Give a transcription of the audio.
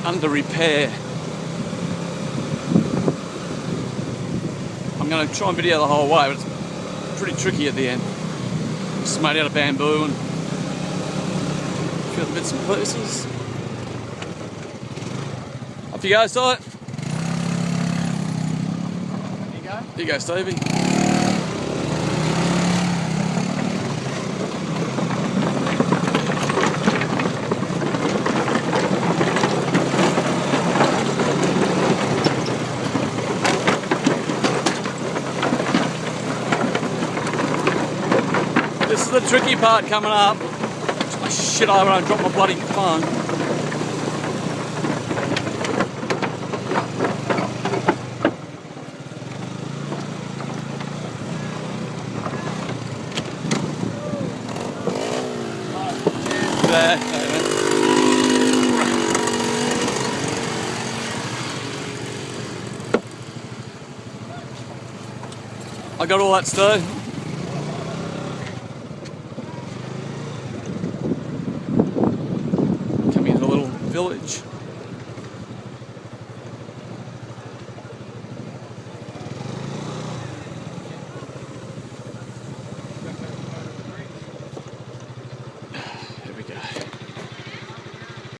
under repair. I'm going to try and video the whole way, but it's pretty tricky at the end. It's made out of bamboo and a few other bits and pieces. Off you go, Si. There you go. Here you go, Stevie. This is the tricky part coming up. Oh, shit, I won't drop my bloody phone. There. I got all that stuff. Coming into a little village.